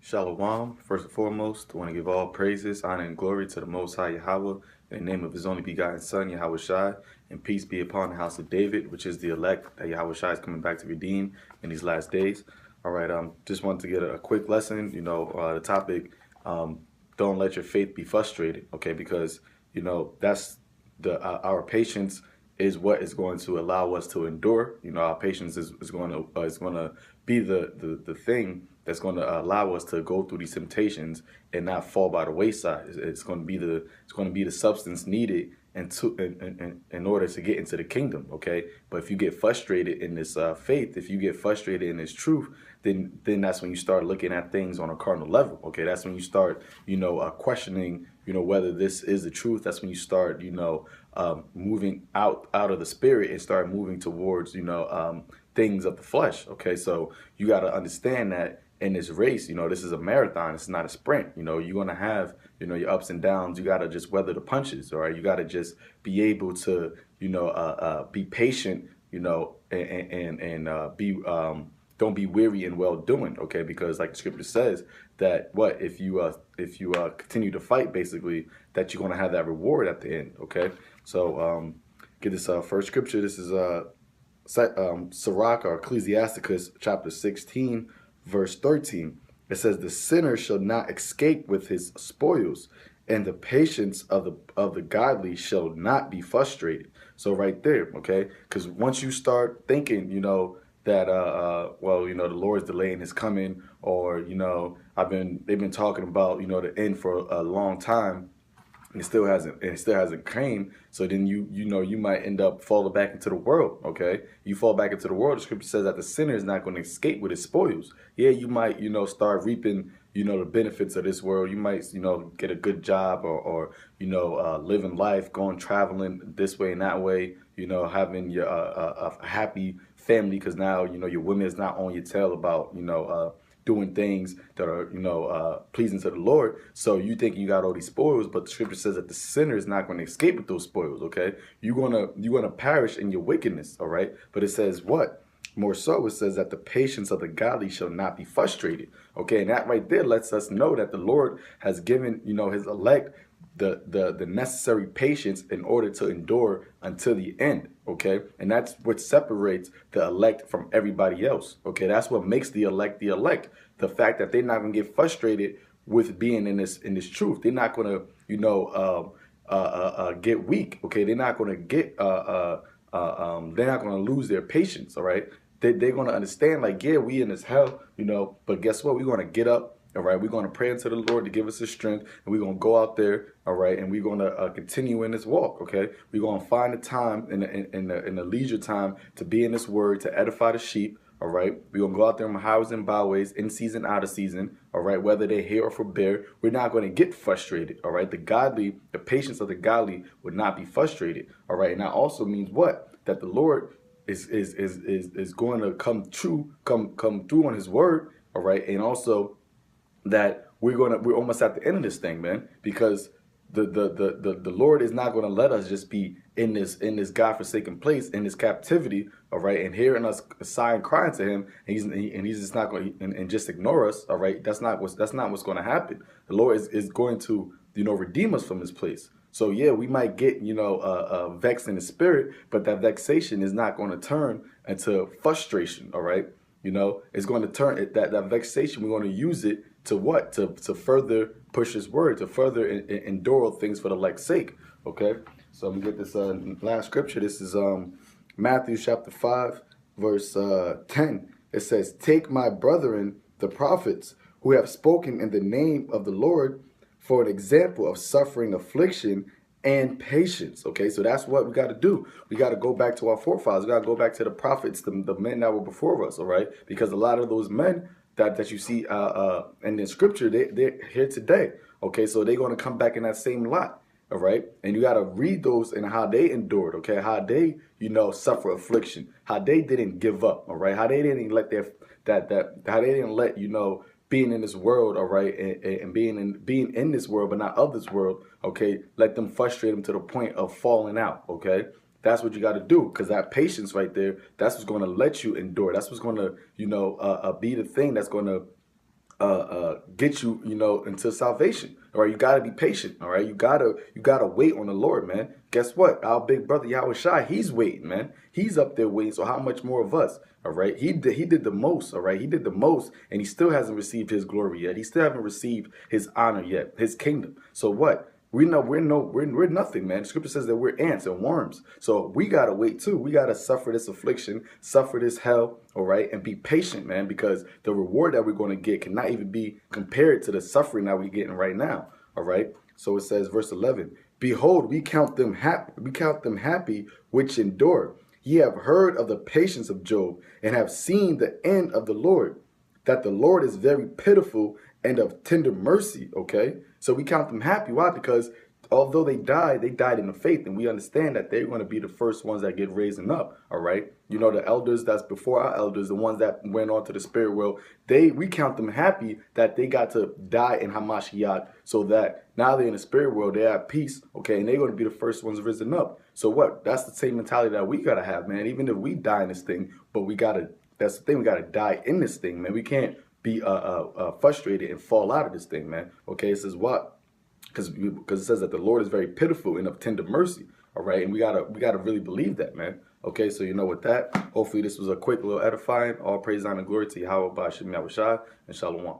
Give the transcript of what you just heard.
Shalom. First and foremost, I want to give all praises, honor, and glory to the Most High Yahweh, in the name of His only begotten Son, Yahweh Shai, and peace be upon the house of David, which is the elect that Yahweh Shai is coming back to redeem in these last days. All right, just wanted to get a quick lesson. The topic, don't let your faith be frustrated, okay? Because that's our patience is what is going to allow us to endure. Our patience is going to be the thing that's going to allow us to go through these temptations and not fall by the wayside. It's going to be the substance needed in order to get into the kingdom. Okay, but if you get frustrated in this faith, if you get frustrated in this truth, then that's when you start looking at things on a carnal level. Okay, that's when you start questioning whether this is the truth. That's when you start moving out of the spirit and start moving towards things of the flesh. Okay, so you got to understand that in this race, this is a marathon. It's not a sprint. You're going to have, your ups and downs. You got to just weather the punches. All right. You got to just be able to, be patient, and be, don't be weary in well doing. Okay. Because like the scripture says that if you continue to fight, basically, that you're going to have that reward at the end. Okay. So, get this first scripture. This is Sirach or Ecclesiasticus chapter 16, verse 13. It says, "The sinner shall not escape with his spoils, and the patience of the godly shall not be frustrated." So right there, okay? Because once you start thinking, that the Lord's delaying His coming, or they've been talking about the end for a long time, and it still hasn't came. So then you might end up falling back into the world. Okay, you fall back into the world. The scripture says that the sinner is not going to escape with his spoils. Yeah, you might start reaping the benefits of this world. You might get a good job, or living life, going traveling this way and that way. Having your a happy family, because now your woman is not on your tail about doing things that are pleasing to the Lord. So you think you got all these spoils, but the scripture says that the sinner is not going to escape with those spoils. Okay, you're gonna perish in your wickedness. All right, but it says what? More so, it says that the patience of the godly shall not be frustrated. Okay, and that right there lets us know that the Lord has given His elect the necessary patience in order to endure until the end. Okay, and that's what separates the elect from everybody else. Okay, that's what makes the elect the elect. The fact that they're not going to get frustrated with being in this truth. They're not going to get weak. Okay, they're not going to get they're not going to lose their patience. All right, they're going to understand, like, yeah, we in this hell, but guess what? We're going to get up. All right, we're going to pray unto the Lord to give us His strength, and we're going to go out there, all right, and we're going to continue in this walk, okay? We're going to find the time in the leisure time to be in this word, to edify the sheep, all right? We're going to go out there in highways and byways, in season, out of season, all right, whether they're here or forbear. We're not going to get frustrated, all right? The patience of the godly would not be frustrated, all right? And that also means what? That the Lord is going to come through on His word, all right? And also that we're almost at the end of this thing, man, because the Lord is not going to let us just be in this godforsaken place, in this captivity, all right, and hearing us sigh and crying to Him, and he's just not going to and just ignore us, all right. That's not what's going to happen. The Lord is going to redeem us from this place. So yeah, we might get vexed in the spirit, but that vexation is not going to turn into frustration, all right. It's going to turn that vexation. We're going to use it to what? To further push His word, to further endure things for the elect's sake. Okay, so I'm gonna get this last scripture. This is Matthew chapter 5, verse 10. It says, "Take my brethren, the prophets, who have spoken in the name of the Lord, for an example of suffering, affliction, and patience." Okay, so that's what we got to do. We got to go back to our forefathers. We got to go back to the prophets, the men that were before us. All right, because a lot of those men that you see in the scripture, they're here today. Okay, so they're going to come back in that same lot. All right, and you got to read those and how they endured. Okay, how they suffer affliction, how they didn't give up. All right, how they didn't let how they didn't let being in this world, all right, and being in this world but not of this world, okay, let them frustrate them to the point of falling out. Okay, that's what you got to do, because that patience right there, that's what's going to let you endure. That's what's going to be the thing that's going to get you, into salvation. All right, you gotta be patient. All right, you gotta wait on the Lord, man. Guess what? Our big brother Yahweh Shai, he's waiting, man. He's up there waiting. So how much more of us? All right, he did the most. All right, he did the most, and he still hasn't received his glory yet. He still haven't received his honor yet, his kingdom. So what? We know we're nothing, man. The scripture says that we're ants and worms. So we gotta wait too. We gotta suffer this affliction, suffer this hell, all right, and be patient, man, because the reward that we're gonna get cannot even be compared to the suffering that we're getting right now. All right. So it says, verse 11, behold, we count them happy which endure. Ye have heard of the patience of Job, and have seen the end of the Lord, that the Lord is very pitiful and of tender mercy. Okay, so we count them happy. Why? Because although they died in the faith, and we understand that they're going to be the first ones that get raising up. All right, the elders that's before our elders, the ones that went on to the spirit world, we count them happy that they got to die in Hamashiach, so that now they're in the spirit world, they're at peace. Okay, and they're going to be the first ones risen up. So what? That's the same mentality that we gotta have, man. Even if we die in this thing, but we gotta. That's the thing. We gotta die in this thing, man. We can't be frustrated and fall out of this thing, man. Okay, it says what? Because it says that the Lord is very pitiful and of tender mercy. All right, and we gotta really believe that, man. Okay, so with that, hopefully this was a quick little edifying. All praise, honor, and glory to Yahweh, Ba'ashem, Yahushua, and Shalom.